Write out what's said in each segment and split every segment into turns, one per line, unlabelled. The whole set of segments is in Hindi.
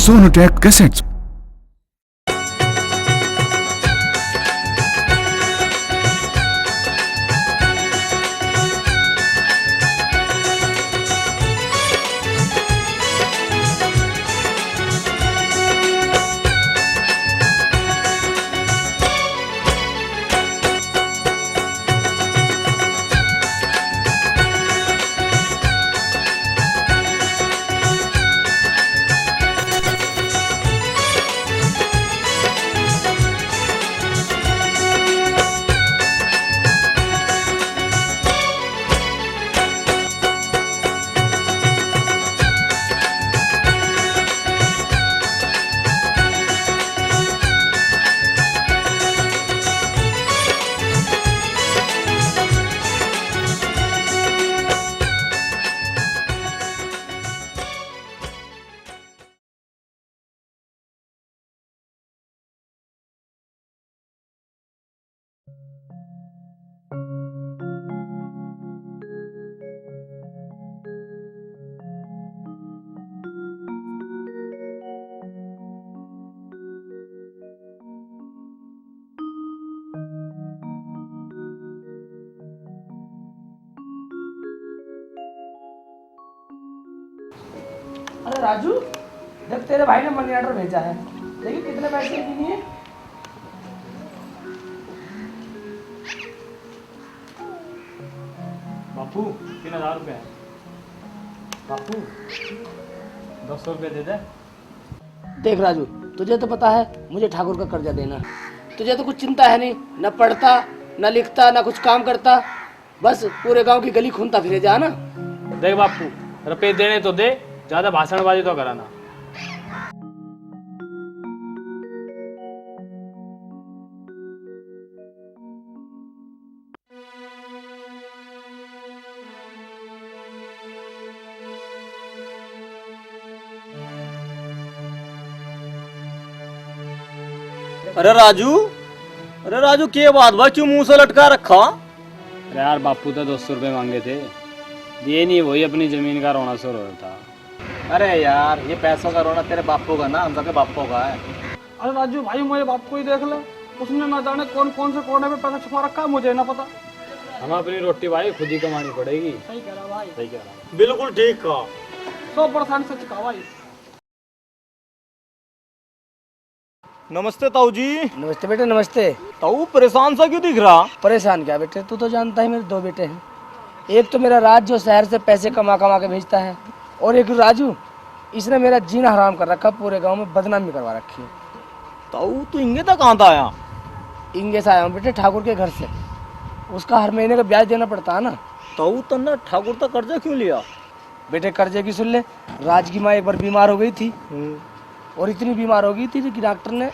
Sonotech cassettes.
अरे राजू, जब तेरे भाई ने मनी ऑर्डर भेजा है, देखिए कितने पैसे की लिए।
बापू 3000 रुपये है। बापू 200 रुपये दे दे।
देख राजू, तुझे तो पता है मुझे ठाकुर का कर्जा देना है। तुझे तो कुछ चिंता है नहीं, न पढ़ता न लिखता न कुछ काम करता, बस पूरे गांव की गली खूंटता फिरे जा ना।
देख बापू, रुपये देने तो दे, ज्यादा भाषणबाजी तो कराना।
अरे राजू क्या बात भाई, क्यों मुंह से लटका रखा?
अरे यार बापू तो 200 रुपये मांगे थे, दिए नहीं। वही अपनी जमीन का रोना सो रहा था।
अरे यार, ये पैसों का रोना तेरे बापू का ना, हम सबके बापू का है।
अरे राजू भाई, मेरे बाप को ही देख ले, उसने ना जाने कौन कौन से कोने में पैसा छुपा रखा है, मुझे ना पता।
हमें अपनी रोटी भाई खुद ही कमानी पड़ेगी।
सही कह रहा भाई,
सही कह रहा।
बिल्कुल ठीक कहा।
100% सच कहा भाई।
नमस्ते ताऊ जी।
नमस्ते बेटे, नमस्ते।
ताऊ परेशान सा क्यों दिख रहा?
परेशान क्या बेटे, तू तो जानता है मेरे दो बेटे हैं। एक तो मेरा राज जो शहर से पैसे कमा कमा के भेजता है, और एक राजू, इसने मेरा जीना हराम कर रखा, पूरे गांव में बदनामी करवा रखी है।
ताऊ तू इंगे तक कहाँ था आया?
इंगे से आया हूँ बेटे, ठाकुर के घर से। उसका हर महीने का ब्याज देना पड़ता है ना।
ताऊ तन्ना ठाकुर तक कर्जा क्यों लिया?
बेटे कर्जे की सुन ले, राज की माँ एक बार बीमार हो गई थी, और इतनी बीमार हो गई थी कि डॉक्टर ने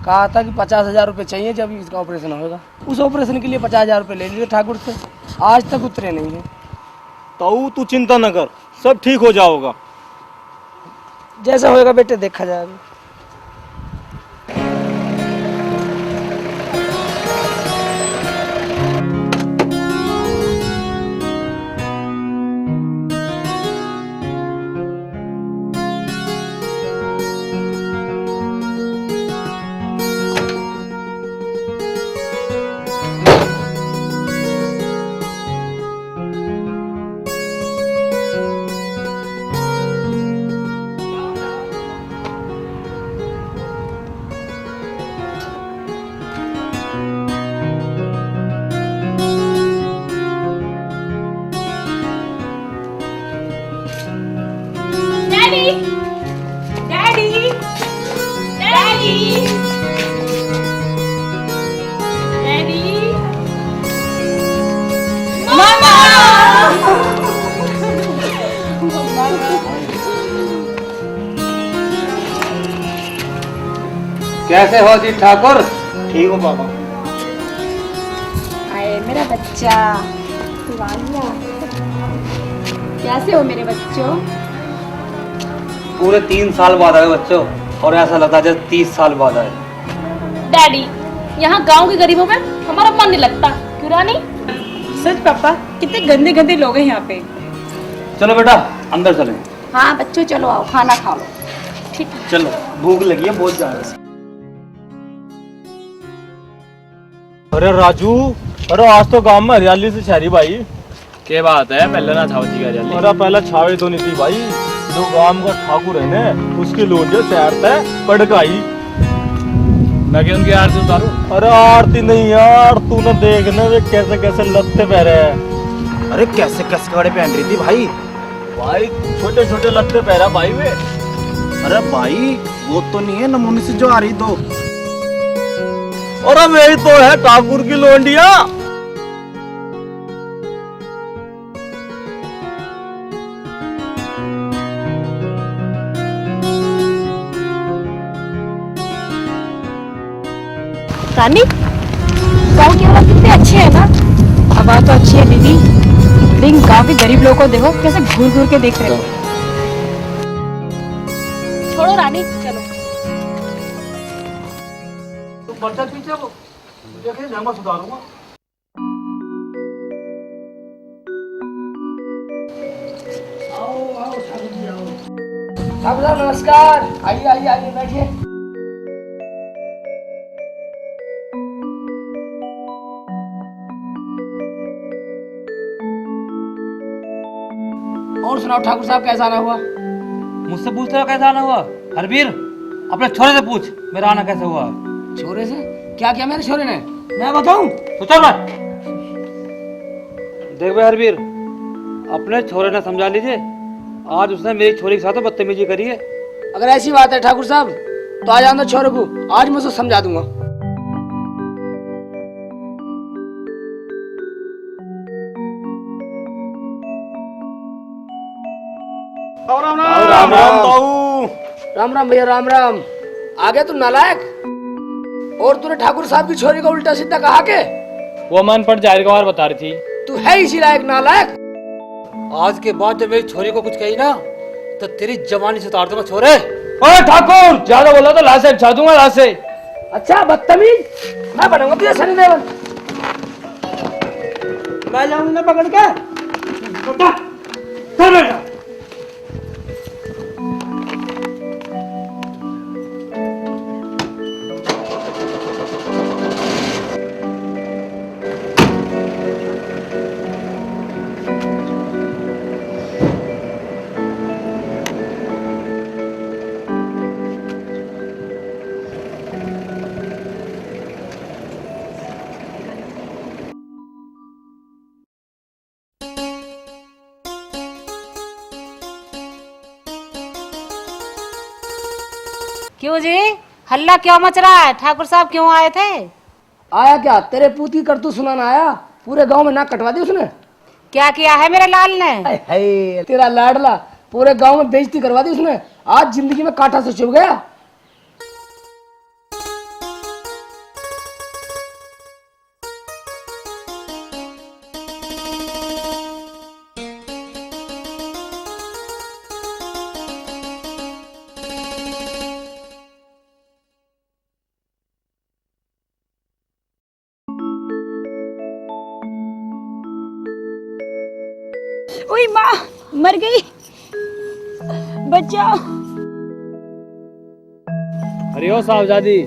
कहा था कि 50,000 रुपये चाहिए जब इसका ऑपरेशन होगा। उस ऑपरेशन के लिए 50,000 रुपये ले लिए ठाकुर से, आज तक उतरे नहीं है।
ताऊ तू चिंता न कर, सब ठीक हो जाओगा।
जैसा होएगा बेटे देखा जाएगा।
कैसे हो जी ठाकुर?
ठीक हो पापा?
आए मेरा बच्चा, तू आ गया। कैसे हो मेरे बच्चों?
पूरे 3 साल बाद आए बच्चों, और ऐसा लगता है जैसे 30 साल बाद आए।
डैडी, यहाँ गांव के गरीबों में हमारा मन नहीं लगता, क्यों रानी?
सच पापा, कितने गंदे गंदे लोग हैं यहाँ पे।
चलो बेटा अंदर चलें।
हाँ बच्चों चलो आओ, खाना खा लो। ठीक है।
चलो भूख लगी है बहुत ज्यादा। अरे राजू, अरे आज तो गांव में हरियाली से शहरी भाई।
क्या बात है, पहले ना छाव जी हरियाली।
अरे पहले छावे तो नहीं थी भाई, जो गांव का ठाकुर है ना उसकी लोडिया शहर तक पड़काई।
मैं क्या उनकी आरती उतारूं?
अरे आरती नहीं यार, तूने देखना वे कैसे कैसे लत्ते पहरे हैं।
अरे कैसे कैसे कपड़े पहन रही थी भाई?
भाई छोटे छोटे लत्ते पहरा भाई वे।
अरे भाई वो तो नहीं है नमूने से जो आ रही तो।
और मेरी तो है ठाकुर की लोंडिया।
रानी, गाँव के लोग कितने अच्छे हैं ना।
हवा तो अच्छी है दीदी, लेकिन गाँव के गरीब लोगों को देखो कैसे घूर घूर के देख रहे हो।
छोड़ो रानी, चलो।
तू पर्चा पीछे वो देखे मैं सुधारूंगा। आओ आओ ठाकुर जी आओ। ठाकुर साहब नमस्कार, आइए आइए आइए बैठिए। और सुनाओ ठाकुर साहब कैसा आना हुआ?
मुझसे पूछ रहा कैसा आना हुआ? हरवीर, अपने छोरे से पूछ मेरा आना कैसे हुआ।
छोरे से? क्या किया मेरे छोरे ने? मैं बताऊं?
तो चल रहा देख भाई हरवीर, अपने छोरे ने समझा लीजिए, आज उसने मेरी छोरी के साथ बदतमीजी करी है।
अगर ऐसी बात है ठाकुर साहब तो आ जाना छोरे को, आज मैं उसे समझा दूंगा।
राम
राम राम ताऊ।
राम राम भैया, राम राम। आ गया तू नालायक? और तूने ठाकुर साहब की छोरी को उल्टा सीधा कहा के?
वो मन पर जाहिर गवार बता रही थी।
तू है इसी लायक नालायक।
आज के बाद जब मेरी छोरी को कुछ कही ना तो तेरी जवानी से उतार दूंगा छोरे।
ओए ठाकुर, ज्यादा बोला तो लाशे बिछा दूंगा लाशे।
अच्छा बदतमीज, मैं बनूंगा तुझे सनी देओल। मैं जाऊंगा पकड़ के। बेटा, चल बेटा।
क्यों जी, हल्ला क्यों मच रहा है? ठाकुर साहब क्यों आए थे?
आया क्या? तेरे पूत की करतूत सुनाना आया। पूरे गांव में नाक कटवा दी उसने।
क्या किया है मेरे लाल ने?
हाय, तेरा लाडला पूरे गांव में बेइज्जती करवा दी उसने। आज जिंदगी में कांटा से चुभ गया।
ओए माँ, मर गई, बचाओ।
अरे ओ साहबजादी,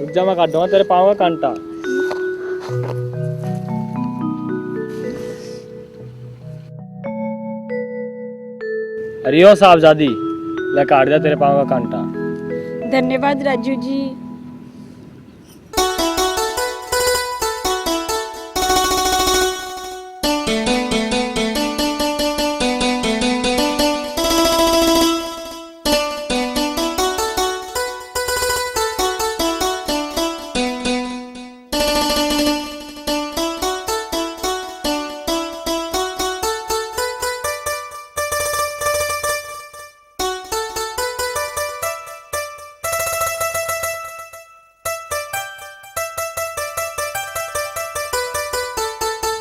रुक जा, मैं काट दूंगा तेरे पाँव का कांटा। अरे ओ साहबजादी, ले काट दिया तेरे पाँव का कांटा।
धन्यवाद राजू जी।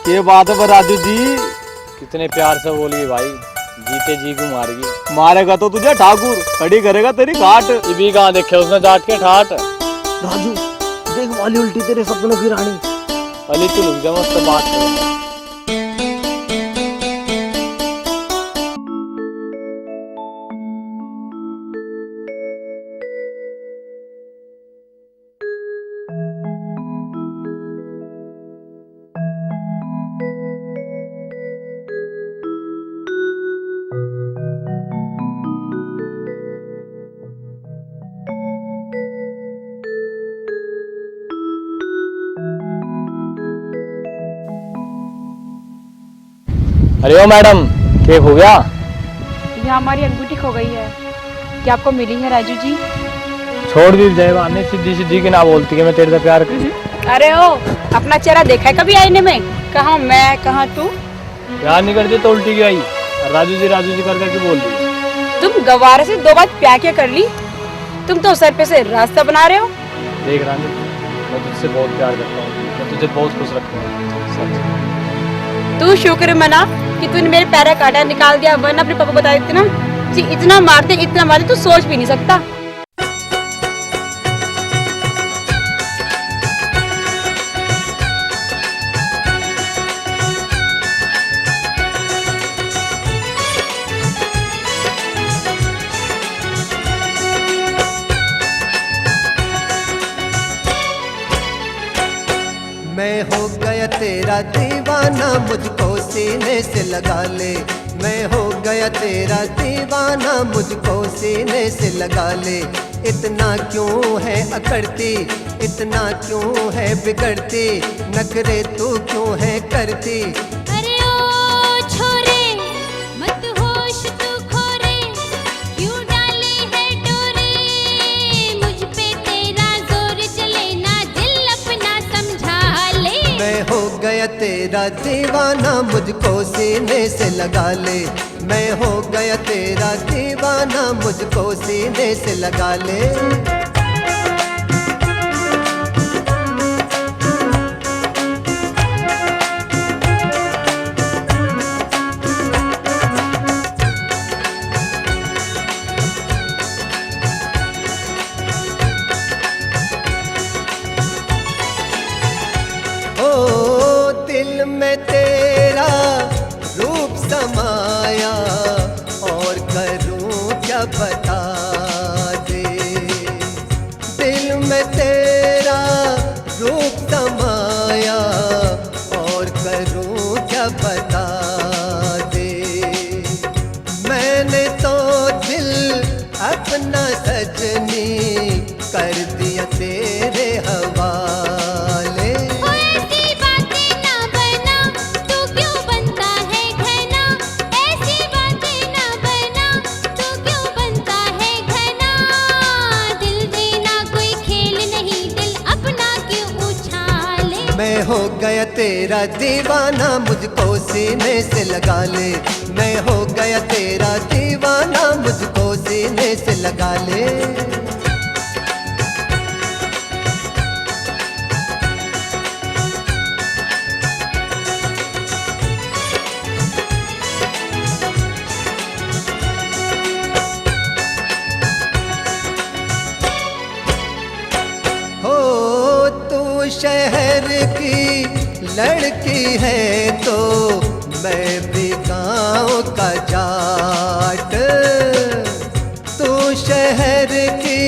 ये बात है राजू जी, कितने प्यार से बोल गई भाई, जीते जी को मारेगी। मारेगा तो तुझे ठाकुर, खड़ी करेगा तेरी घाट। ये भी कहाँ देखे उसने जाट के ठाट।
राजू देख वाली उल्टी तेरे सपनों की रानी।
अली तू रुक जा, मस्त बात करो। अरे ओ मैडम, क्या हो गया?
यहाँ हमारी अंगूठी खो गई है, क्या आपको मिली है राजू जी?
छोड़ दी जयवानी, सीधी सीधी की ना बोलती कि मैं तेरे से प्यार करती।
अरे ओ, अपना चेहरा देखा है कभी आईने में? कहाँ मैं, कहाँ तू?
प्यार नहीं करती तो उल्टी की आई, राजू जी कर करके बोल दी।
तुम गवारे से 2 बार प्यार क्या कर ली? तुम तो सर पे से रास्ता बना रहे हो।
देख रानी, मैं तुझसे बहुत प्यार करता हूँ, मैं तुझे बहुत खुश रखूंगा, सच।
तू शुक्र मना कि तूने मेरे पैरा काटा निकाल दिया, वरना अपने पापा बता देते ना जी, इतना मारते तू सोच भी नहीं सकता।
मैं हो गया तेरा दीवाना, मुझको सीने से लगा ले। मैं हो गया तेरा दीवाना, मुझको सीने से लगा ले। इतना क्यों है अकड़ती, इतना क्यों है बिगड़ती, नखरे तू क्यों है करती।
अरे ओ छोरे, मत होश तू खोरे, क्यों डाले है डोरे, मुझ पे तेरा जोर चले ना, दिल अपना समझा ले।
मैं हो गया तेरा दीवाना, मुझको सीने से लगा ले। मैं हो गया तेरा दीवाना, मुझको सीने से लगा ले। दिल में तेरा रूप समाया, और करूं क्या बता दे। दिल में तेरा रूप समाया, और करूं क्या बता दे। मैंने तो दिल अपना सजनी कर दिया तेरे हवाले। मैं हो गया तेरा दीवाना, मुझको सीने से लगा ले। मैं हो गया तेरा दीवाना, मुझको सीने से लगा ले। शहर की लड़की है तो मैं भी गाँव का जाट। तू शहर की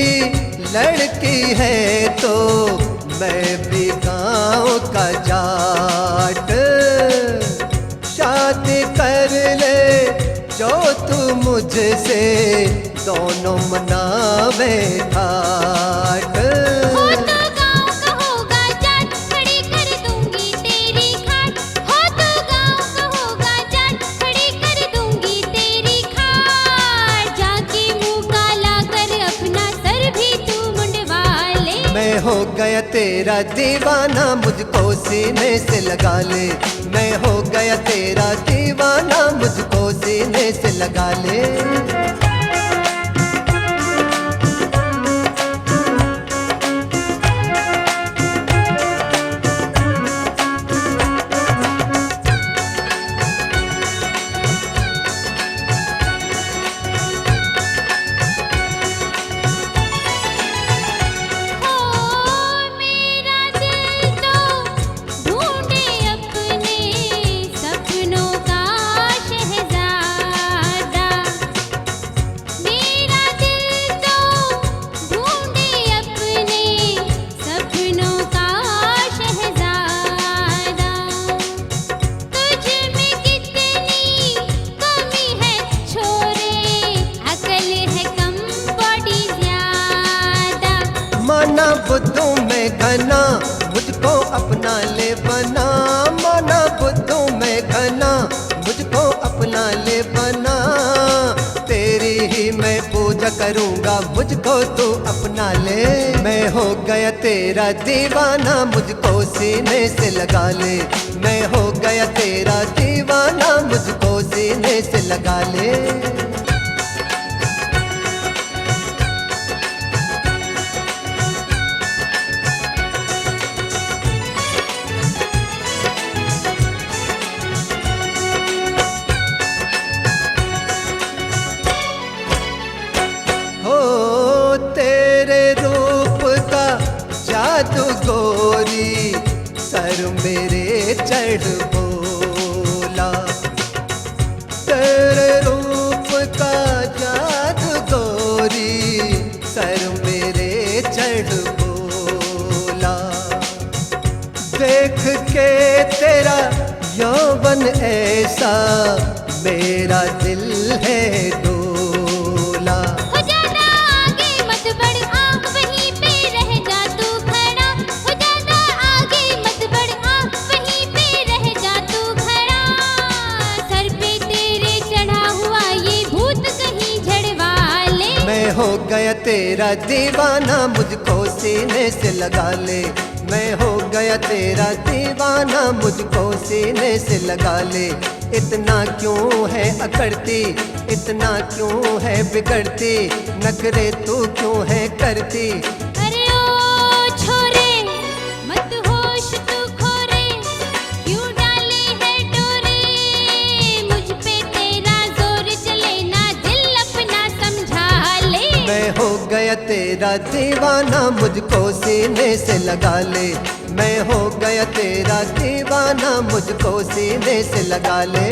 लड़की है तो मैं भी गाँव का जाट। शादी कर ले जो तू मुझसे, दोनों मनावे ठाट। मैं हो गया तेरा दीवाना, मुझको सीने से लगा ले। मैं हो गया तेरा दीवाना, मुझको सीने से लगा ले। माना बुद्धू में घना, मुझको अपना ले बना। माना बुद्धू में घना, मुझको करूँगा मुझको तू अपना ले। मैं हो गया तेरा दीवाना मुझको सीने से लगा ले। मैं हो गया तेरा दीवाना मुझको सीने से लगा ले। जादू गोरी सर मेरे चढ़ बोला। तेरे रूप का जादू गोरी सर मेरे चढ़ बोला। देख के तेरा यौवन ऐसा मेरा दिल है डोला। हो गया तेरा दीवाना मुझको सीने से लगा ले। मैं हो गया तेरा दीवाना मुझको सीने से लगा ले। इतना क्यों है अकड़ती, इतना क्यों है बिगड़ती, नखरे तू क्यों है करती।
अरे ओ छोरे मत होश तू खोरे, क्यों डाले है डोरे, मुझ पे तेरा जोर चले ना दिल अपना समझा ले।
मैं हो गया तेरा दीवाना मुझको सीने से लगा ले। मैं हो गया तेरा दीवाना मुझको सीने से लगा ले।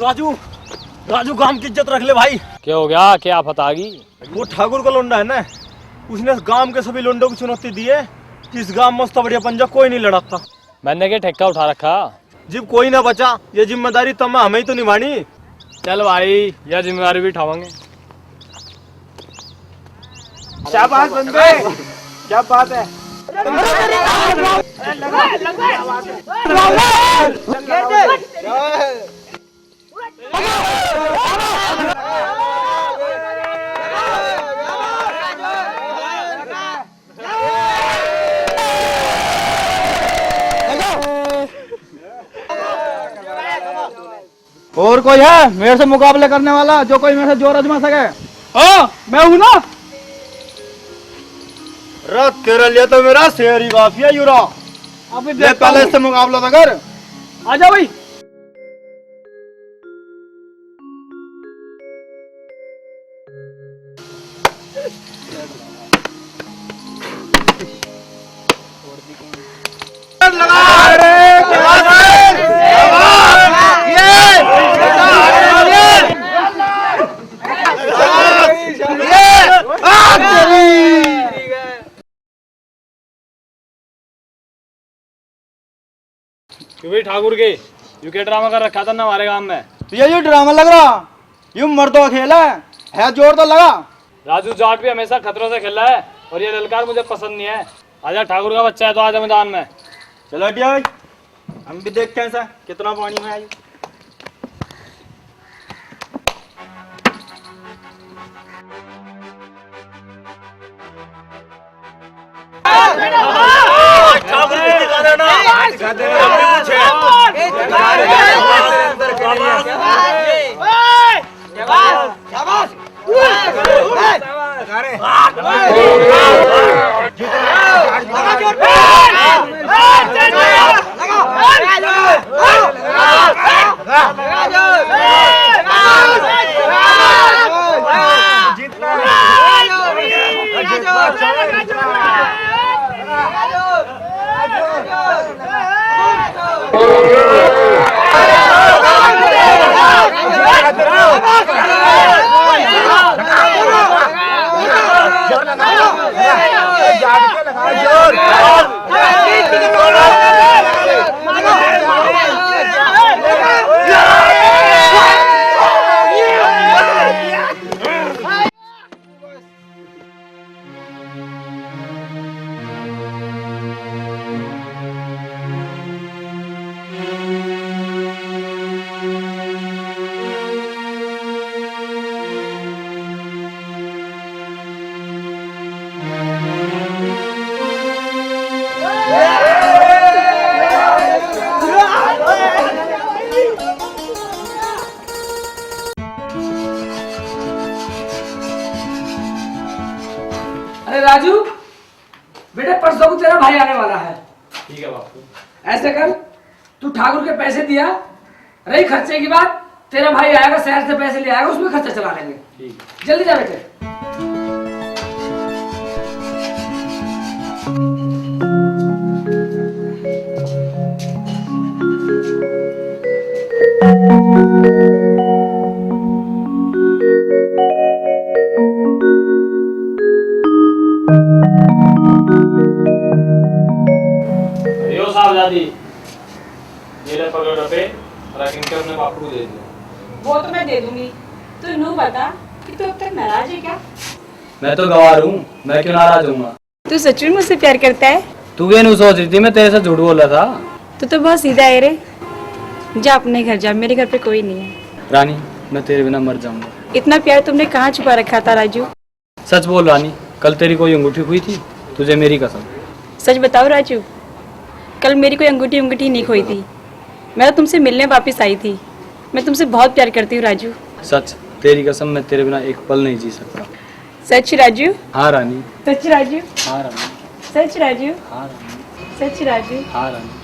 राजू, राजू गांव की इज्जत रख ले भाई। क्या हो गया, क्या आफत आ गई? वो ठाकुर का लोंडा है ना, उसने गांव के सभी लोंडों को चुनौती दी है कि इस गांव में उसका बढ़िया पंजा कोई नहीं लड़ाता। मैंने क्या ठेका उठा रखा, जब कोई ना बचा ये जिम्मेदारी तो हमें ही तो निभानी। चल भाई यह जिम्मेदारी भी उठावांगे।
शाबाश बंदे, क्या बात है। और कोई है मेरे से मुकाबले करने वाला, जो कोई मेरे से जोर आजमा सके? हाँ मैं हूं ना।
रख तेरे लिए तो मेरा शेर ही काफी है यूरा।
अभी
ले पहले इससे मुकाबला तो कर।
आजा भाई।
क्यों ठाकुर के यू के ड्रामा कर रखा था ना हमारे गांव में।
तो ये ड्रामा लग रहा, यूं मर्दों का खेल है जोर तो लगा।
राजू जाट भी हमेशा खतरों से खेला है और ये ललकार मुझे पसंद नहीं है। आजा ठाकुर का बच्चा है तो आजा मैदान में।
चलो हटिया भाई, हम भी देखते हैं ऐसा कितना पानी में आई।
तेरा भाई आने वाला है।
ठीक है बापू।
ऐसे कर, तू ठाकुर के पैसे दिया, रही खर्चे की बात, तेरा भाई आएगा शहर से पैसे ले आएगा, उसमें खर्चा चला लेंगे।
ठीक है।
जल्दी जा बेटे।
यो साहब दादी, ये ले पकड़ रुपए और इनके अपने बापू को दे दो।
वो तो मैं दे दूंगी, तू नू बता कि तू अब तक नाराज है क्या?
मैं तो गवार हूँ, मैं क्यों नाराज हूँगा?
तू सच में मुझसे प्यार करता है?
तू ये नहीं सोच रही थी मैं तेरे से झूठ बोल रहा था?
तू तो बहुत सीधा है रे। जा अपने घर जा, मेरे घर पे कोई नहीं है।
रानी, मैं तेरे बिना मर जाऊंगा।
इतना प्यार तुमने कहाँ छुपा रखा था राजू?
सच बोल रानी, कल तेरी कोई अंगूठी हुई थी? तुझे मेरी कसम।
सच बताओ राजू, कल मेरी कोई अंगूठी नहीं खोई थी। मैं तो तुमसे मिलने वापस आई थी। मैं तुमसे बहुत प्यार करती हूँ राजू।
सच, तेरी कसम, मैं तेरे बिना एक पल नहीं जी सकता।
सच राजू?
हाँ रानी।
सच राजू?
हाँ रानी।
सच राजू?
हाँ रानी।
सच राजू?
हाँ रानी।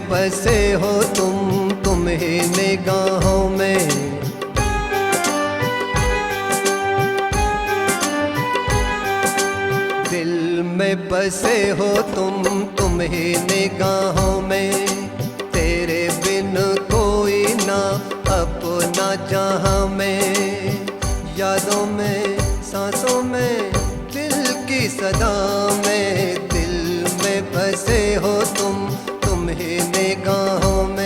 बसे हो तुम ही निगाहों में, दिल में बसे हो तुम ही निगाहों में। तेरे बिन कोई ना अपना जहां में, यादों में सांसों में दिल की सदा में। दिल में बसे हो तुम ही निगाहों में।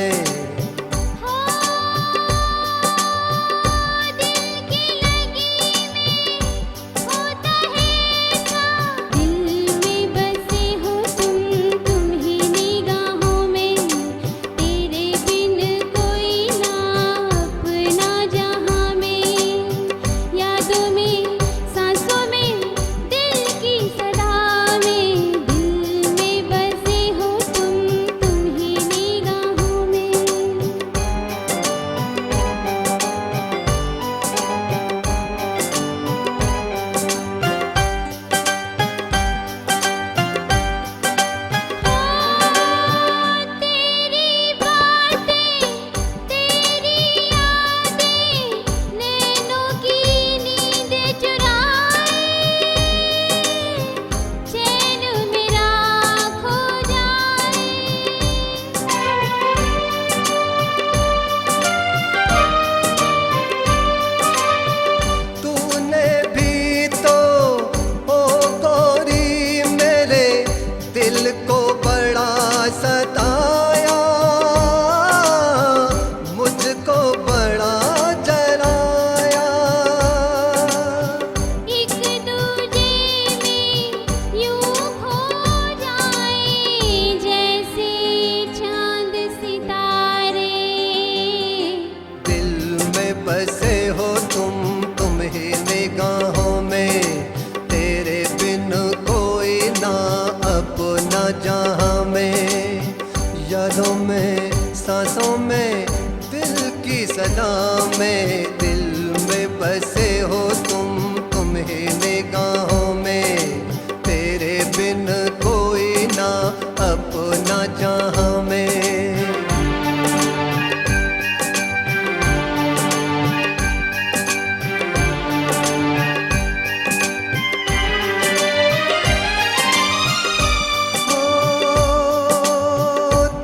जहां में, यादों में सांसों में दिल की सदा में। दिल में बसे हो तुम ही निगाहों में। तेरे बिन कोई ना अपना जहां में।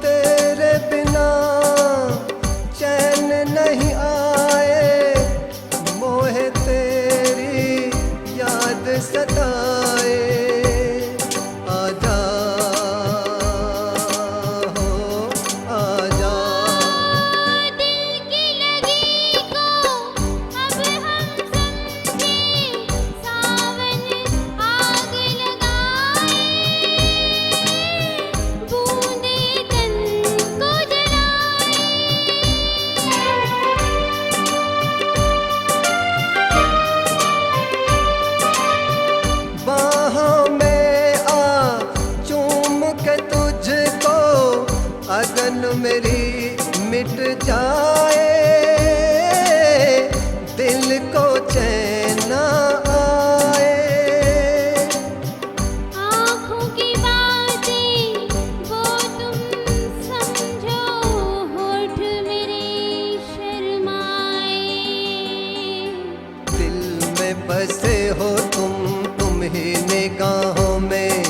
तेरे बिना चैन नहीं आए, में बसे हो तुम ही निगाहों में,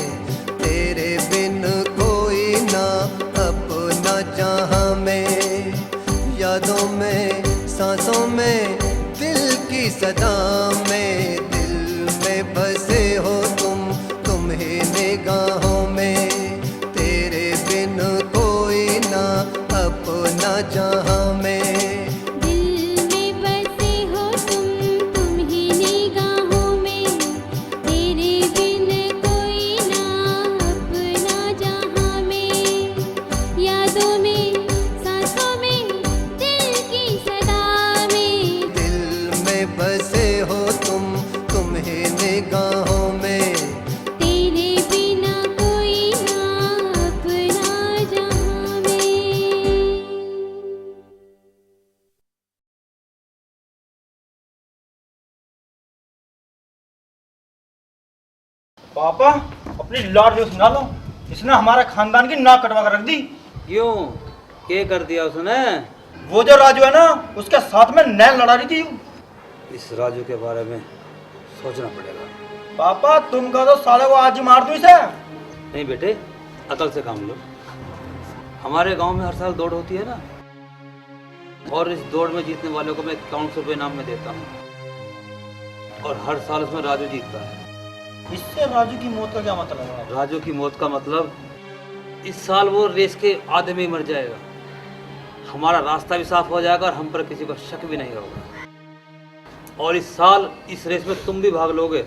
तेरे बिन कोई ना अपना जहां में, यादों में सांसों में दिल की सदा में, दिल में बसे हो तुम ही निगाहों में, तेरे बिन कोई ना अपना जहां में।
दिल में बसे हो तुम ही निगाहों में, तेरे बिन कोई ना अपना जहां में, यादों में सांसों में दिल की सदा में,
दिल में बसे हो तुम ही निगाहों में,
तेरे बिना कोई ना अपना जहां में।
पापा अपनी लाड जो सुना लो, इसने हमारे खानदान की नाक कटवा कर रख दी।
क्यों? क्या कर दिया उसने?
वो जो राजू है ना, उसके साथ में नैन लड़ा रही थी।
इस राजू के बारे में सोचना पड़ेगा।
पापा तुम कहो तो साले को आज ही मार दूं इसे।
नहीं बेटे, अकल से काम लो। हमारे गांव में हर साल दौड़ होती है ना, और इस दौड़ में जीतने वालों को मैं 5100 रुपये इनाम में देता हूँ, और हर साल उसमें राजू जीतता है।
इससे राजू की मौत का क्या मतलब है?
राजू की मौत का मतलब इस साल वो रेस के आधे में ही मर जाएगा, हमारा रास्ता भी साफ हो जाएगा और हम पर किसी को शक भी नहीं होगा। और इस साल इस रेस में तुम भी भाग लोगे।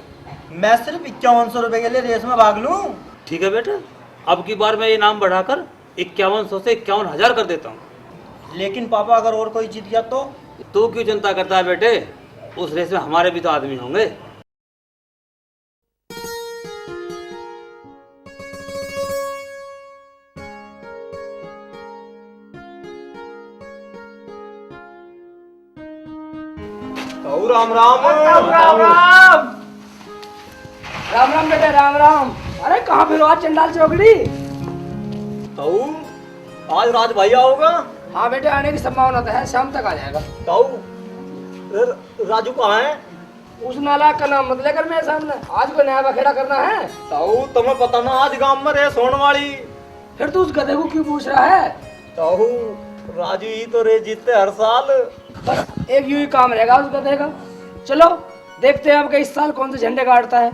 मैं सिर्फ 5100 रुपए के लिए रेस में भाग लूं?
ठीक है बेटा, अब की बार मैं ये इनाम बढ़ाकर 5100 से 51000 कर देता हूँ।
लेकिन पापा अगर और कोई जीत गया तो?
तू क्यों चिंता करता है बेटे, उस रेस में हमारे भी तो आदमी होंगे।
राम राम।
राम राम राम राम बेटे, राम राम। अरे कहाँ फिर आज चंडाल चौकड़ी?
ताऊ आज राज भाई आओगा?
हाँ बेटे, आने की संभावना तो है, शाम तक आ जाएगा।
ताऊ राजू कहाँ है?
उस नाला का नाम मत लेकर मेरे सामने, आज को नया बखेड़ा करना है।
ताऊ तुम्हें पता ना आज गांव में रेस होने वाली।
फिर तू उस गधे को क्यों पूछ रहा है?
ताऊ राजू ही तो रेस जीतते हर साल।
बस एक यूं ही काम रहेगा उस गधे का। चलो देखते हैं अब इस साल कौन से झंडे गाड़ता है।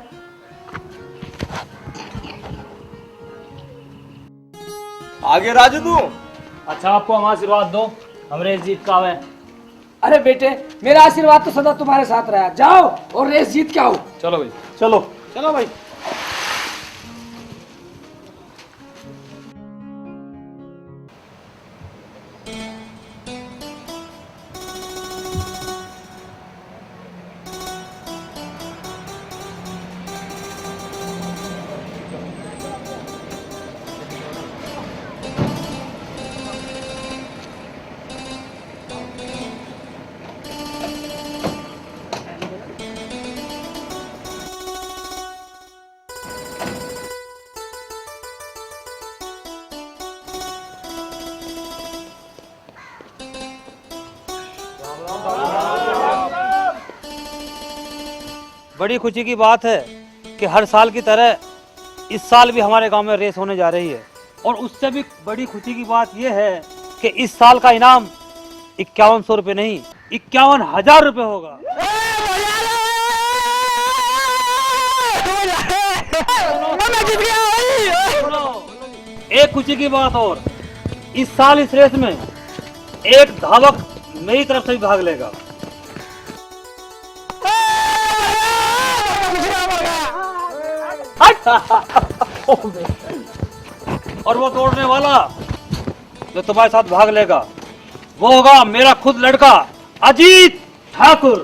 आगे राजू तू।
अच्छा आपको हम आशीर्वाद दो, हम रेस जीत का आवे।
अरे बेटे, मेरा आशीर्वाद तो सदा तुम्हारे साथ रहा। जाओ और रेस जीत के आओ।
चलो भाई।
चलो चलो भाई।
बड़ी खुशी की बात है कि हर साल की तरह इस साल भी हमारे गांव में रेस होने जा रही है, और उससे भी बड़ी खुशी की बात यह है कि इस साल का इनाम 5100 रुपये नहीं 51000 रुपये होगा। एक खुशी की बात और, इस साल इस रेस में एक धावक मेरी तरफ से भी भाग लेगा। और वो दौड़ने वाला जो तुम्हारे साथ भाग लेगा वो होगा मेरा खुद लड़का अजीत ठाकुर।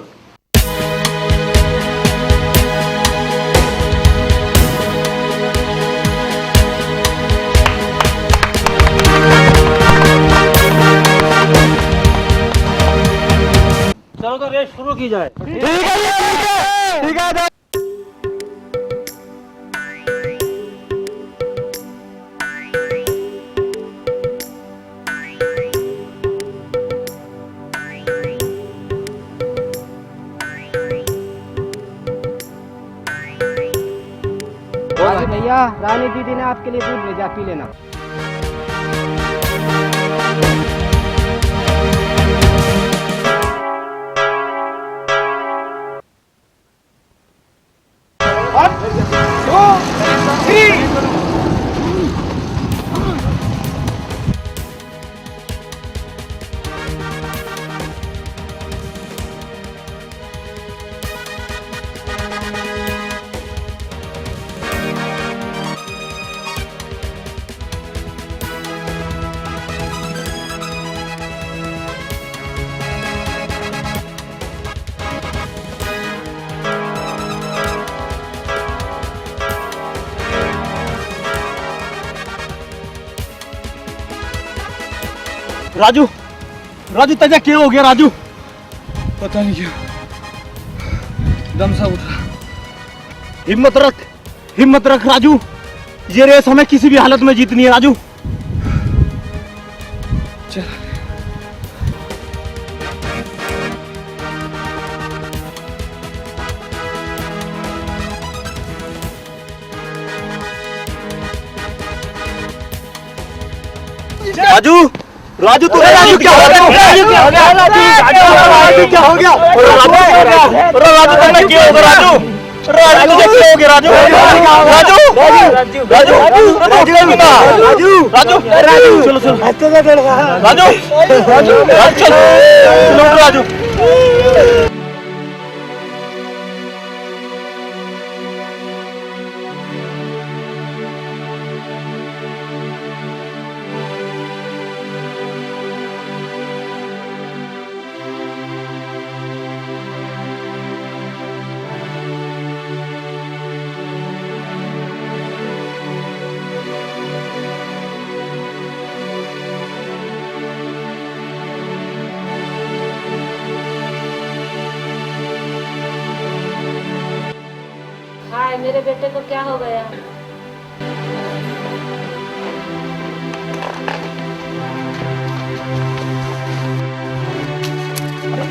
चलो तो रेस शुरू की जाए। ठीक है।
भैया, रानी दीदी ने आपके लिए दूध भेजा, पी लेना।
राजू, राजू तेजा क्या हो गया राजू? पता नहीं क्या, दम सा उठा। हिम्मत रख राजू, ये रेस हमें किसी भी हालत में जीतनी है राजू। चल। राजू, राजू तू राजू क्या हो गया? राजू क्या हो गया? राजू क्या हो गया? राजू तुमने क्या हो गया राजू? राजू तुझे क्या हो गया राजू? राजू राजू राजू राजू राजू राजू चलो चलो राजू राजू चलो राजू।
हाय, मेरे बेटे को क्या हो गया?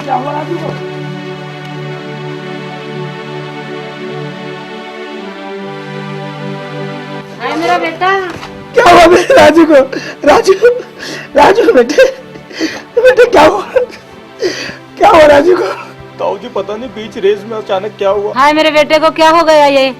क्या हुआ राजू को?
हाय मेरा बेटा।
क्या हुआ मेरे राजू को? राजू, राजू बेटे, बेटे क्या हुआ? क्या हुआ राजू को?
ताऊ जी पता नहीं बीच रेस में अचानक क्या हुआ।
हाय मेरे बेटे को क्या हो गया ये?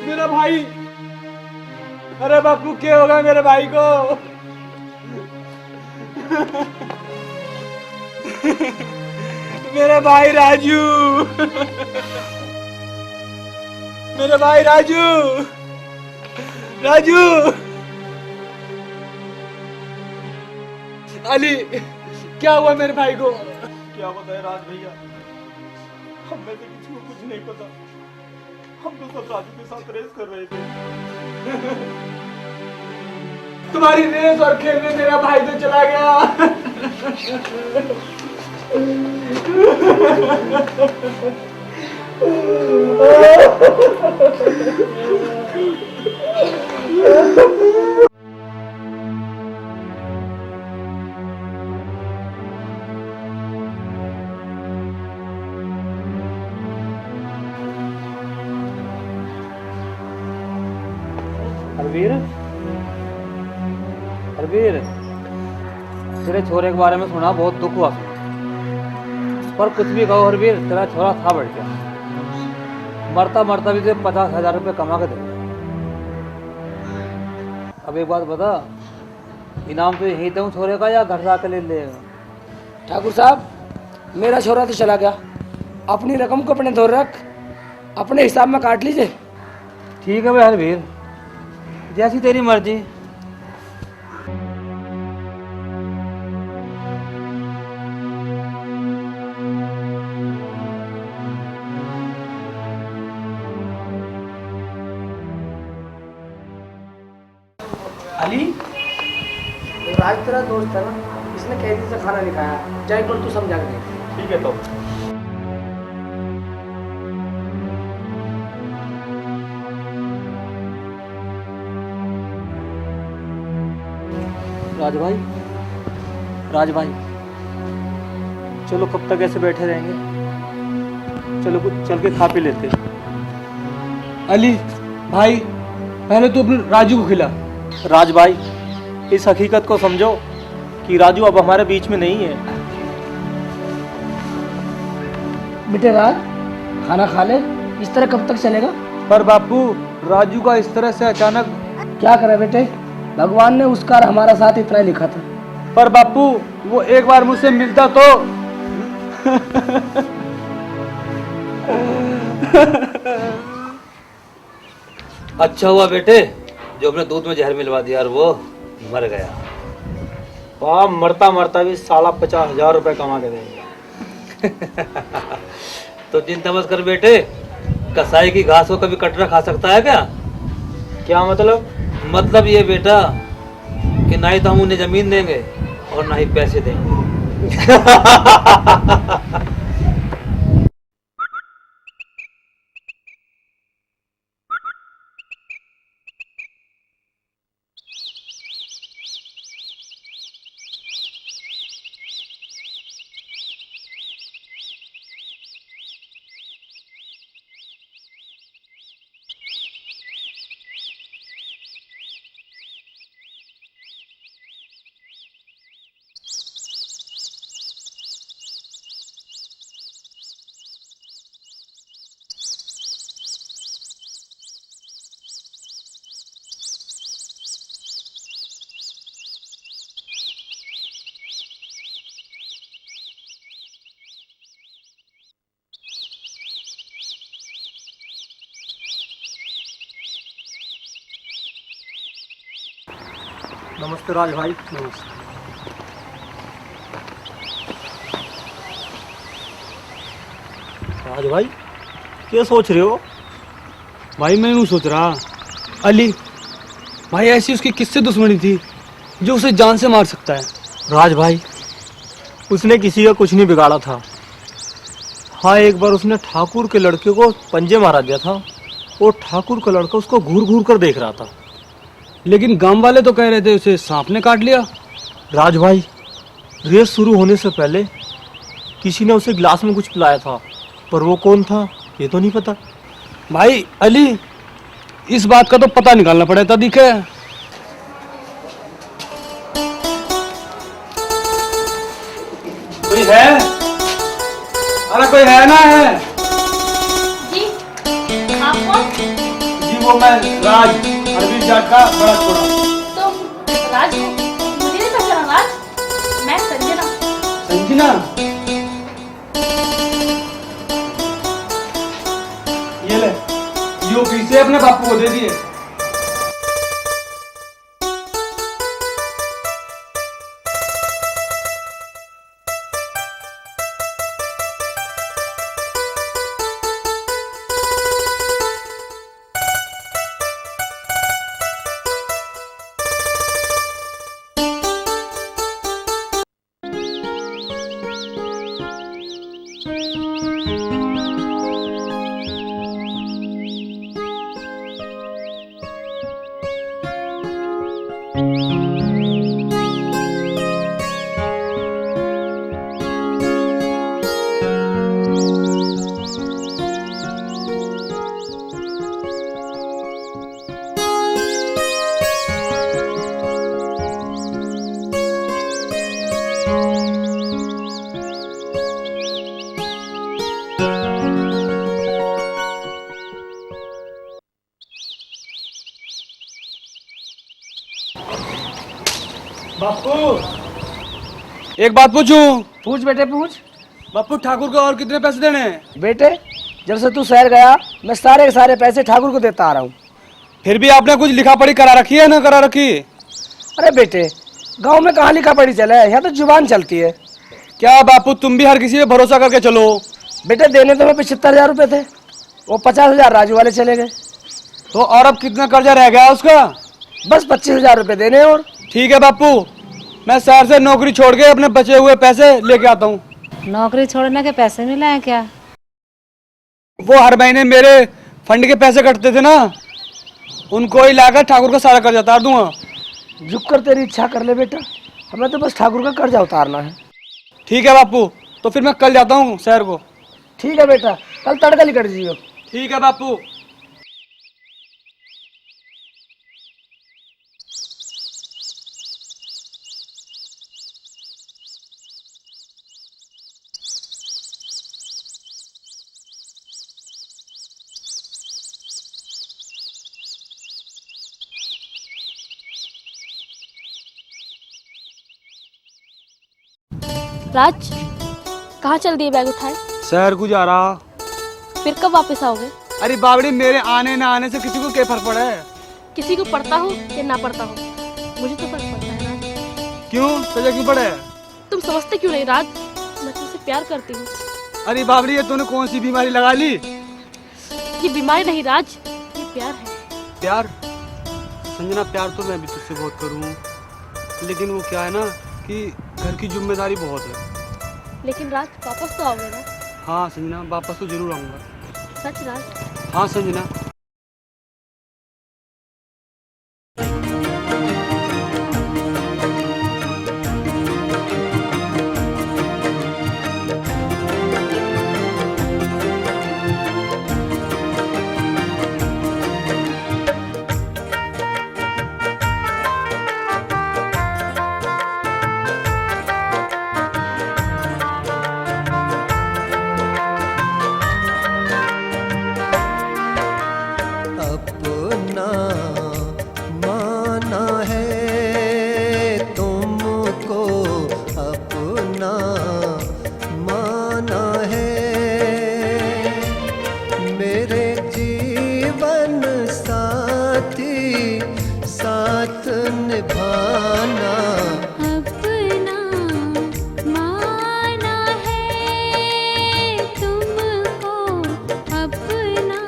मेरा भाई, अरे बापू क्या होगा मेरे भाई को? मेरा भाई राजू, मेरा भाई राजू, राजू, अली क्या हुआ मेरे भाई को?
क्या बताए राज भैया, हम में से किसी को कुछ नहीं पता। हम तो सब राजू के साथ रेस कर रहे थे।
तुम्हारी रेस और खेल में मेरा भाई तो चला गया।
हरवीर, हरवीर, तेरे छोरे के बारे में सुना, बहुत दुख हुआ। पर कुछ भी कहो हरवीर, तेरा छोरा था बढ़ गया। मरता मरता भी तुझे 50,000 रुपये कमा के दे। अब एक बात बता, इनाम तो यही दूँ छोरे का या घर जाकर ले लेगा?
ठाकुर साहब, मेरा छोरा तो चला गया, अपनी रकम को अपने धोर रख, अपने हिसाब में काट लीजिए।
ठीक है भाई हरवीर, जैसी तेरी मर्जी।
अली, राज तेरा दोस्त है ना, इसने कैदी से खाना नहीं खाया, जा एक बार तू समझा के देख।
ठीक है तो
राज भाई, राज भाई, चलो कब तक ऐसे बैठे रहेंगे? चलो कुछ चल के खा पी लेते।
अली भाई, पहले तू अपने राजू को खिला।
राज भाई, इस हकीकत को समझो कि राजू अब हमारे बीच में नहीं है।
बेटे राज, खाना खा ले, इस तरह कब तक चलेगा?
पर बापू, राजू का इस तरह से अचानक
क्या करे बेटे, भगवान ने उसका और हमारा साथ इतना ही लिखा था।
पर बापू, वो एक बार मुझसे मिलता तो
अच्छा हुआ बेटे जो अपने दूध में जहर मिलवा दिया और वो मर गया।
वाह, मरता मरता भी 50,000 रुपए कमा के देंगे।
तो चिंता मत कर बेटे, कसाई की घास को कभी कटरा खा सकता है क्या?
क्या मतलब?
मतलब ये बेटा कि ना ही तो हम उन्हें जमीन देंगे और ना ही पैसे देंगे।
नमस्ते राज भाई। नमस्ते। राज भाई, क्या सोच रहे हो?
भाई मैं यूँ सोच रहा, अली भाई ऐसी उसकी किससे दुश्मनी थी जो उसे जान से मार सकता है?
राज भाई, उसने किसी का कुछ नहीं बिगाड़ा था। हाँ, एक बार उसने ठाकुर के लड़के को पंजे मारा दिया था और ठाकुर का लड़का उसको घूर घूर कर देख रहा था।
लेकिन गांव वाले तो कह रहे थे उसे सांप ने काट लिया।
राज भाई, रेस शुरू होने से पहले किसी ने उसे गिलास में कुछ पिलाया था, पर वो कौन था ये तो नहीं पता।
भाई अली, इस बात का तो पता निकालना पड़ेगा। दिखे कोई है? अरे कोई है ना? है
जी, आप कौन?
जी, वो मैं राज, अरविंद जाट का बड़ा छोड़ा।
तो राज, मुझे नहीं पहचाना राज, मैं संजना।
संजना, ये ले, यो पीछे अपने बापू को दे दिए। बापू, एक बात पूछूं?
पूछ बेटे पूछ।
बापू, ठाकुर को और कितने पैसे देने हैं?
बेटे, जब से तू शहर गया मैं सारे के सारे पैसे ठाकुर को देता आ रहा हूँ।
फिर भी आपने कुछ लिखा पढ़ी करा रखी है ना करा रखी?
अरे बेटे, गांव में कहाँ लिखा पढ़ी चले, यहाँ तो जुबान चलती है।
क्या बापू, तुम भी हर किसी पे भरोसा करके चलो।
बेटे, देने तो मैं 75,000 रुपए थे, वो 50,000 राजू वाले चले गए।
तो और अब कितना कर्जा रह गया उसका?
बस 25,000 रुपए देने। और
ठीक है बापू, मैं शहर से नौकरी छोड़ के अपने बचे हुए पैसे लेके आता हूँ।
नौकरी छोड़ने के पैसे मिले हैं क्या?
वो हर महीने मेरे फंड के पैसे कटते थे ना, उनको ही लाकर ठाकुर का सारा कर्जा उतार दूंगा।
झुक कर तेरी इच्छा कर ले बेटा, हमें तो बस ठाकुर का कर्जा उतारना है।
ठीक है बापू, तो फिर मैं कल जाता हूँ शहर को।
ठीक है बेटा, कल तड़का निकल जियो।
ठीक है बापू।
राज, कहाँ चल दिए बैग उठाए?
शहर को जा रहा।
फिर कब वापस आओगे?
अरे बावड़ी, मेरे आने ना आने से किसी को क्या फर्क पड़ा है?
किसी को पढ़ता हो या ना पढ़ता हो, मुझे तो फर्क पड़ता है राज।
क्यों, तुझे क्यों पड़ा है?
तुम समझते क्यों नहीं राज, मैं तुमसे प्यार करती हूँ।
अरे बावड़ी, ये तूने कौन सी बीमारी लगा ली?
ये बीमारी नहीं राज, ये प्यार है।
प्यार? संजना, प्यार तो मैं भी तुझसे बहुत करूँ, लेकिन वो क्या है ना कि घर की जिम्मेदारी बहुत है।
लेकिन राज, वापस तो आओगे ना?
हाँ संजना, वापस तो जरूर आऊँगा।
सच राज?
हाँ संजना।
अपना माना है तुमको, अपना माना है, मेरे जीवन साथी साथ निभाना।
अपना माना है तुमको, अपना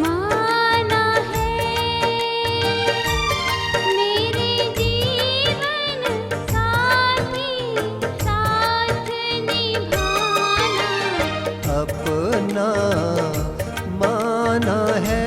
माना है, मेरे जीवन साथी साथ निभाना।
अपना माना है।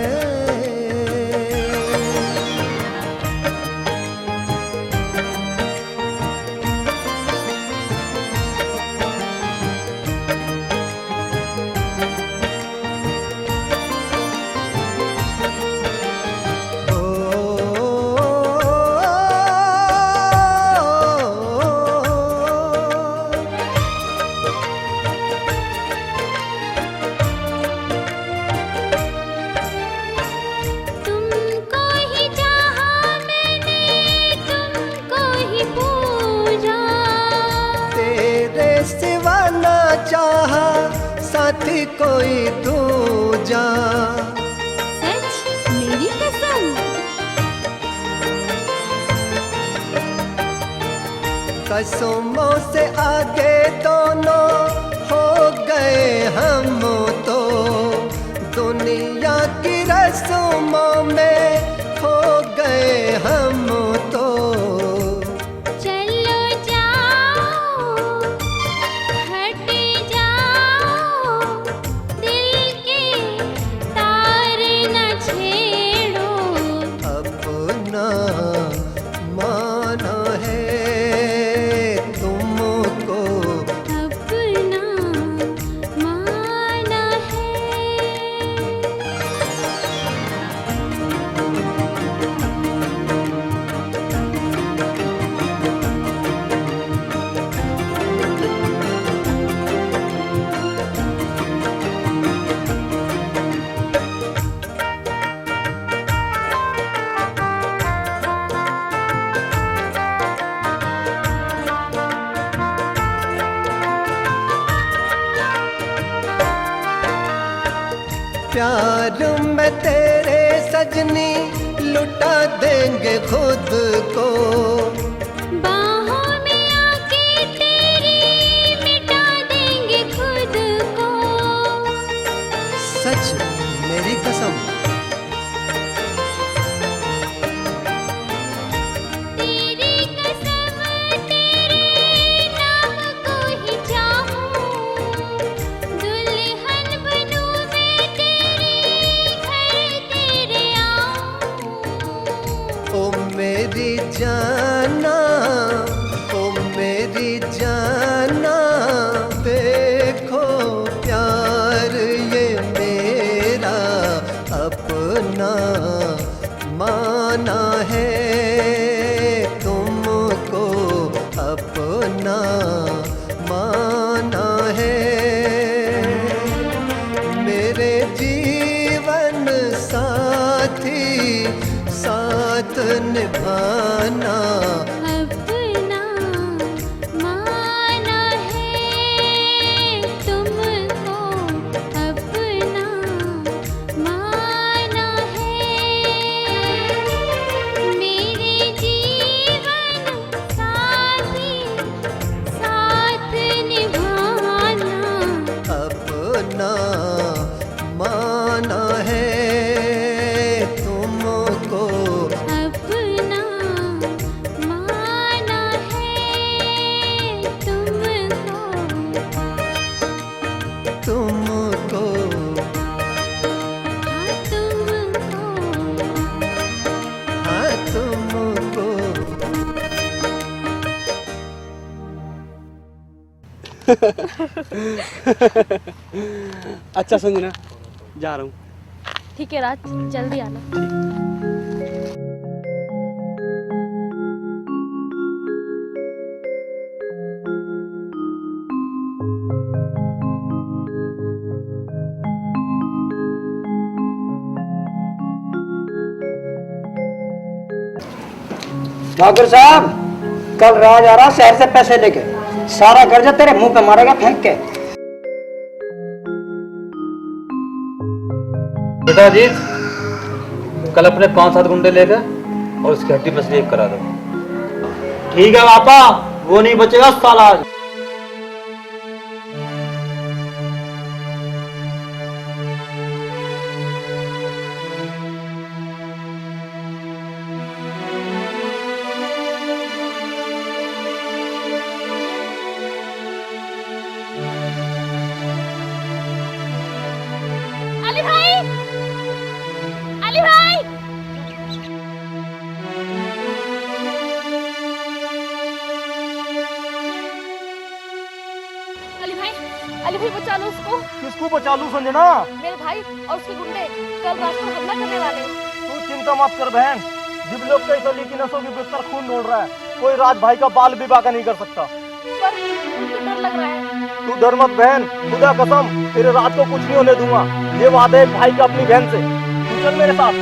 तुमको ही चाहा मैंने, तुमको ही पूजा,
तेरे सिवा ना चाहा साथी कोई दूजा।
सच मेरी कसम।
कसमों से आगे दोनों हो गए हम तो, दुनिया की रस्मों में खो गए हम तो।
चलो जाओ, हट जाओ, दिल के तार न छेड़ो।
अपना माना है तुमको,
अपना माना है। प्यार में तेरे सजनी लुटा देंगे खुद को, बाहों में आके तेरी मिटा देंगे खुद को।
सच मेरी कसम।
तेरी कसम
मेरी जाना, ओ मेरी जाना, देखो प्यार ये मेरा अपना माना है, तुमको अपना माना है। मेरे जीवन साथी साथ निभाना
अपना माना है, तुमको अपना माना है। मेरे जीवन साथी साथ निभाना
अपना माना है, तुमको
अपना माना है,
तुमको
हाँ तुमको
हाँ तुमको।
अच्छा संजना, जा रहा हूँ।
ठीक है राज, जल्दी आना।
ठाकुर साहब, कल राज आ रहा शहर से पैसे लेके, सारा कर्जा तेरे मुंह पे मारेगा फेंक के।
बेटा अजीत, कल अपने 5-7 गुंडे लेकर और उसकी हड्डी पसली एक करा दो।
ठीक है पापा, वो नहीं बचेगा साला आज।
अली भाई, अली भाई, अली भाई, अली भाई बचा लो उसको।
किसको बचा लूं संजना?
मेरे भाई और उसके गुंडे कल रात को हमला करने वाले हैं।
तू चिंता मत कर बहन, जिब लोग कई सली की नसों के भीतर खून दौड़ रहा है, कोई राज भाई का बाल विवाह का नहीं कर सकता।
पर मुझे डर लग रहा है।
तू डर मत बहन, खुदा कसम तेरे राज को कुछ नहीं होने दूंगा। ये वादा है भाई का अपनी बहन से। तू चल मेरे साथ।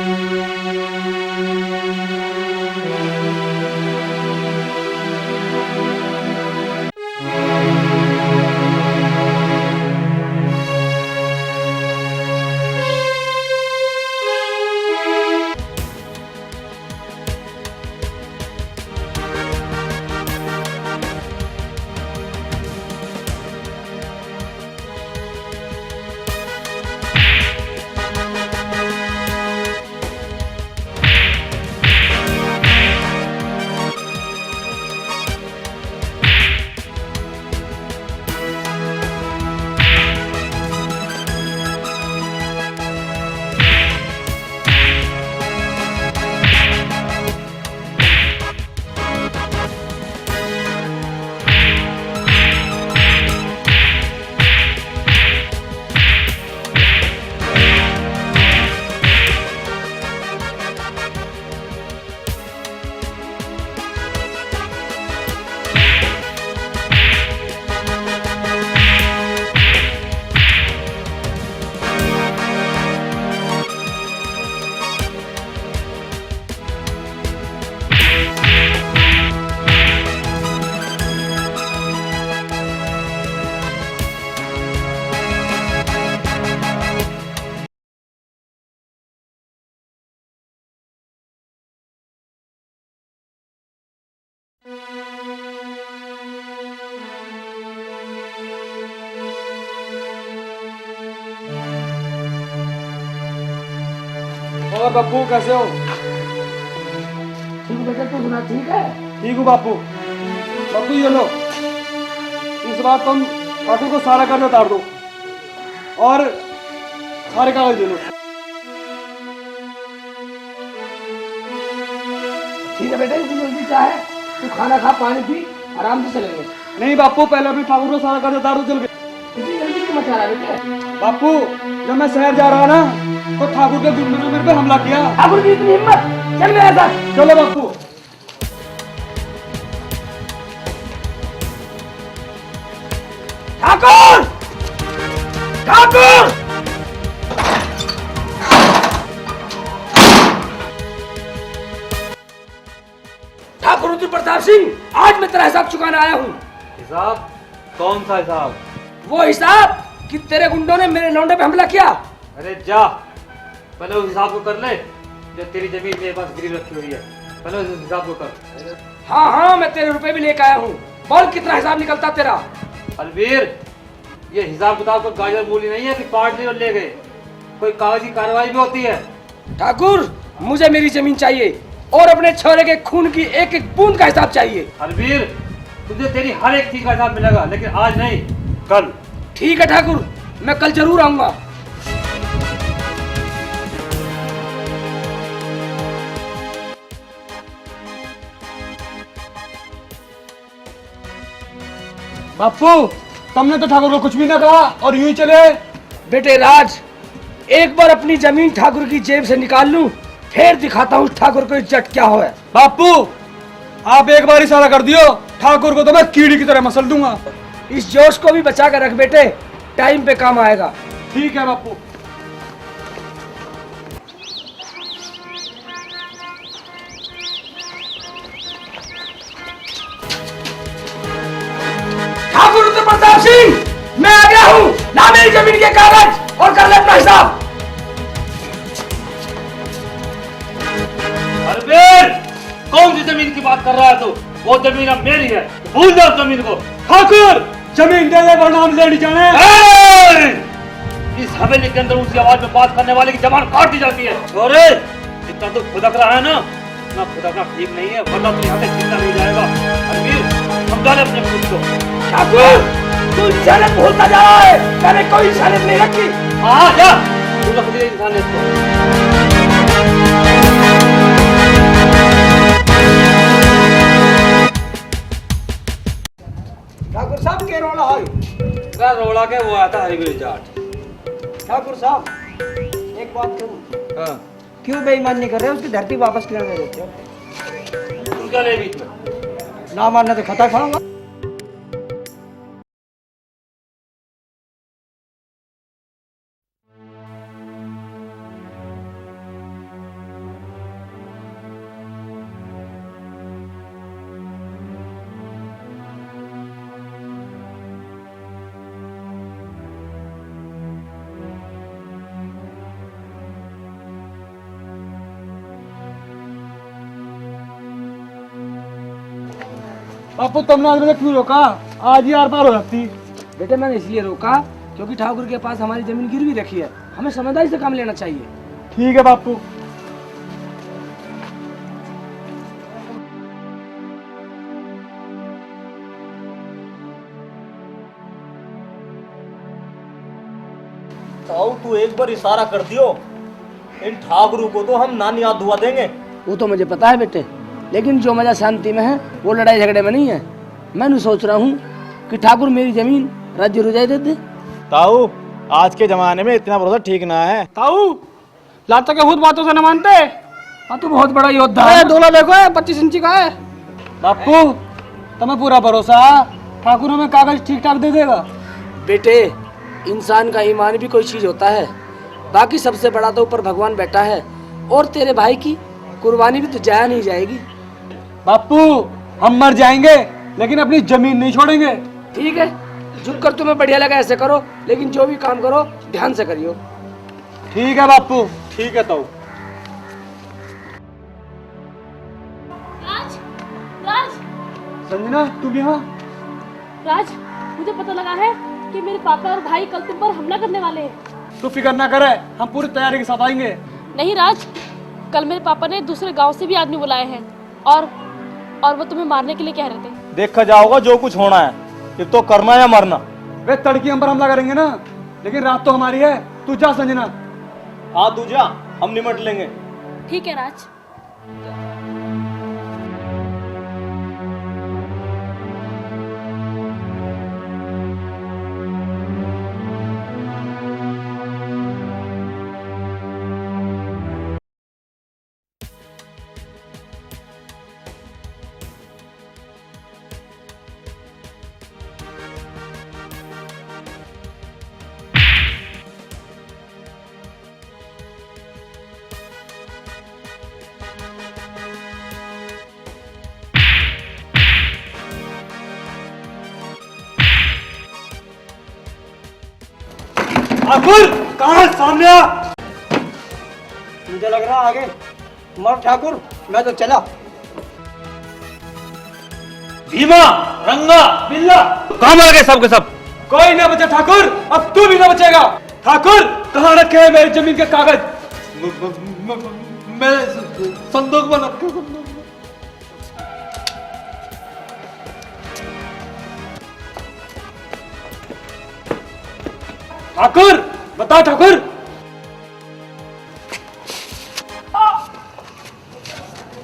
और बब्बू कैसे हो?
ठीक बेटा, तू सुना ठीक है?
ठीक हूँ बापू। बापू ये लो, इस बार तुम ठाकुर को सारा कर्ज उतार दो और सारे कागज दे लो।
ठीक है बेटे, तू जल्दी चाहे तू खाना खा, पानी पी, आराम से चलेंगे।
नहीं बापू, पहले अपने ठाकुर को सारा कर्ज उतार दो चल के।
इतनी जल्दी क्यों मचा रहा है बेटे?
बापू जब मैं शहर जा रहा ना तो ठाकुर के गुंडों ने मेरे पे हमला किया।
ठाकुर की इतनी हिम्मत, चल मेरे साथ।
चलो बापू।
ठाकुर, ठाकुर, ठाकुर रुद्र प्रताप सिंह, आज मैं तेरा हिसाब चुकाने आया हूँ।
हिसाब? कौन सा हिसाब?
वो हिसाब कि तेरे गुंडों ने मेरे लौंडे पे हमला किया।
अरे जा, पहले उस हिसाब को कर ले जो तेरी जमीन मेरे पास गिरवी रखी हुई है। पहले उस हिसाब को कर।
हाँ हाँ, मैं तेरे रुपए भी लेकर आया हूँ। बोल कितना हिसाब निकलता तेरा?
अलवीर, ये हिसाब किताब तो गाजर मूली नहीं है कि काट लिए और ले गए। कोई कागजी कार्रवाई भी होती है।
ठाकुर, मुझे मेरी जमीन चाहिए और अपने छोरे के खून की एक एक बूंद का हिसाब चाहिए।
अलवीर, तुझे तेरी हर एक चीज का हिसाब मिलेगा, लेकिन आज नहीं, कल।
ठीक है ठाकुर, मैं कल जरूर आऊंगा।
बापू तुमने तो ठाकुर को कुछ भी ना कहा और यूं ही चले।
बेटे राज, एक बार अपनी जमीन ठाकुर की जेब से निकाल लूं, फिर दिखाता हूँ ठाकुर को इज्जत क्या हो है।
बापू आप एक बार इशारा कर दियो, ठाकुर को तो मैं कीड़ी की तरह मसल दूंगा।
इस जोश को भी बचा कर रख बेटे, टाइम पे काम आएगा।
ठीक है बापू।
ठाकुर रुद्र प्रताप सिंह, मैं आ गया हूँ। ला मेरी जमीन के कागज और कर ले अपना हिसाब।
अलवीर, कौन सी जमीन की बात कर रहा है तू? वो जमीन अब मेरी है, भूल जा उस जमीन को।
ठाकुर जमीन दे दे वरना हम लेने जाने।
इस हवेली के अंदर उसी आवाज में बात करने वाले की जबान काट दी जाती है। छोरे, जितना तू खुदक रहा है ना, इतना खुदकना ठीक नहीं है, वरना तू यहाँ से जिंदा नहीं जाएगा। अलवीर, समझा ले अपने खुद को।
ठाकुर, तू इंसानियत भूलता जा रहा है। मैंने कोई इंसानियत नहीं रखी।
हाँ जा, तू रख दे इंसानियत को।
ठाकुर साहब के रोला है।
रोड़ा के वो आया था हरीबीर जाट।
ठाकुर साहब एक बात कहूँ, क्यों बेईमानी कर रहे हो? उसकी धरती वापस क्यों दे देते हो?
उनका ले बीच में
ना मानना तो खता खाऊंगा।
बापू तुमने आज मुझे क्यों रोका? आज ही आर पार हो जाती।
बेटे मैंने इसलिए रोका क्योंकि ठाकुर के पास हमारी जमीन गिरवी रखी है, हमें समझदारी से काम लेना चाहिए।
ठीक है बापू।
ताऊ तू एक बार इशारा कर दियो, इन ठाकुरों को तो हम नानी याद धुआ देंगे।
वो तो मुझे पता है बेटे, लेकिन जो मजा शांति में है वो लड़ाई झगड़े में नहीं है। मैं नहीं सोच रहा हूँ कि ठाकुर मेरी जमीन राज्य रुजाई दे दे।
ताऊ आज के जमाने में इतना भरोसा ठीक ना है।
ताऊ लाता के खुद बातों से न मानते।
हाँ तू बहुत बड़ा योद्धा है।
डोला देखो 25 इंची का है। बापू तुम्हें पूरा भरोसा, ठाकुर हमें कागज ठीक ठाक दे देगा।
बेटे इंसान का ईमान भी कोई चीज होता है, बाकी सबसे बड़ा तो ऊपर भगवान बैठा है, और तेरे भाई की कुर्बानी भी तो जाया नहीं जाएगी।
बापू हम मर जाएंगे लेकिन अपनी जमीन नहीं छोड़ेंगे।
ठीक है, झुक कर तुम्हें बढ़िया लगा ऐसे करो, लेकिन जो भी काम करो ध्यान से करियो।
ठीक है बापू। ठीक है ताऊ।
राज, राज,
संजना तुम यहाँ?
राज, मुझे पता लगा है कि मेरे पापा और भाई कल तुम पर हमला करने वाले हैं।
तू फिक्र ना करे, हम पूरी तैयारी के साथ आएंगे।
नहीं राज, कल मेरे पापा ने दूसरे गांव से भी आदमी बुलाए हैं और वो तुम्हें मारने के लिए कह रहे थे।
देखा जाओगा जो कुछ होना है, ये तो करना या मरना।
वे तड़की हम पर हमला करेंगे ना, लेकिन रात तो हमारी है। तू जा संजना।
हाँ तू जा, हम निमट लेंगे।
ठीक है राज।
ठाकुर कहाँ है? सामने आ।
मुझे लग रहा आगे मर ठाकुर, मैं तो चला।
भीमा, रंगा, बिल्ला, कहाँ मर गए सब के सब?
कोई ना बचा ठाकुर, अब तू भी ना बचेगा। ठाकुर कहाँ रखे हैं मेरी जमीन के कागज? मैं संदूक में रखे। ठाकुर बता ठाकुर।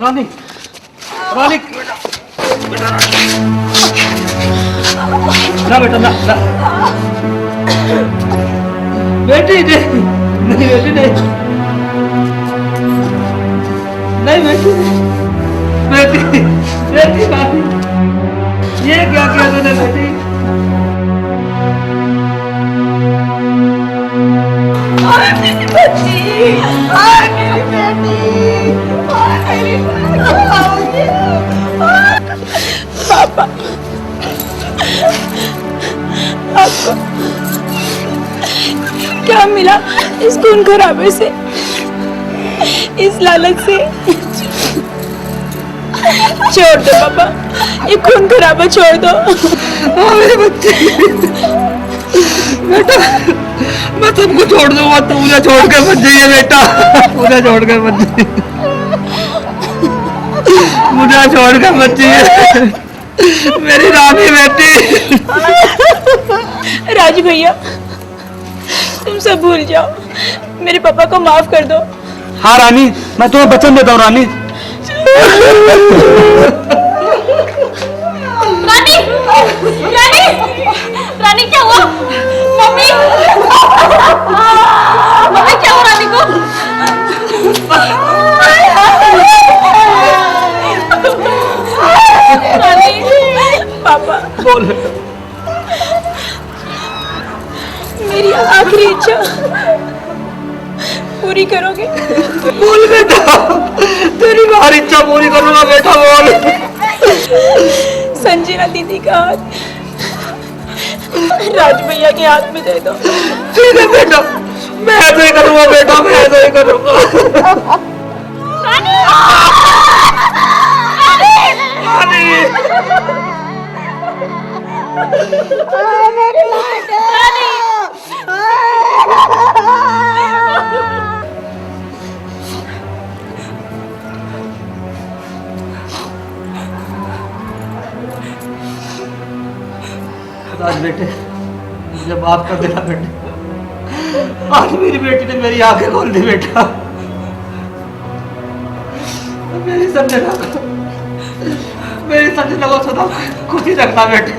रानी, रानी, ना बेटा ना, ना। बेटी नहीं, नहीं बेटी नहीं, नहीं बेटी, बेटी, बेटी बाबी, ये क्या किया तूने बेटी?
मेरी बच्ची, मेरी बेटी, मेरी
पापा, आपको क्या मिला इस खून खराबे से, इस लालच से? छोड़ दो पापा, ये खून खराबा छोड़ दो।
मेरे बच्चे, बेटा, मैं तुमको छोड़ दूंगा, तुम मुझे छोड़ कर मत जाइए बेटा, मुझे छोड़ कर मत जाइए, मुझे छोड़ कर मत जाइए, मेरी रानी बेटी।
राजू भैया, तुम सब भूल जाओ, मेरे पापा को माफ कर दो।
हाँ रानी, मैं तुम्हें वचन देता हूँ रानी।
रानी, रानी, रानी क्या हुआ? मम्मी, मम्मी क्या हुआ रानी को? रानी,
पापा
बोल,
मेरी आखिरी इच्छा पूरी करोगे?
बोल बेटा, तेरी हर इच्छा पूरी करूंगा बेटा, बोल।
संजना दीदी का हाथ राज भैया के हाथ में दे दो।
ठीक है बेटा, मैं ऐसे ही करूंगा बेटा, मैं ऐसे ही करूंगा। आज बेटे मुझे माफ कर देना बेटे, आज मेरी बेटी ने मेरी आंखें खोल दी बेटा, मेरी संजना को सदा खुशी रखना बेटे।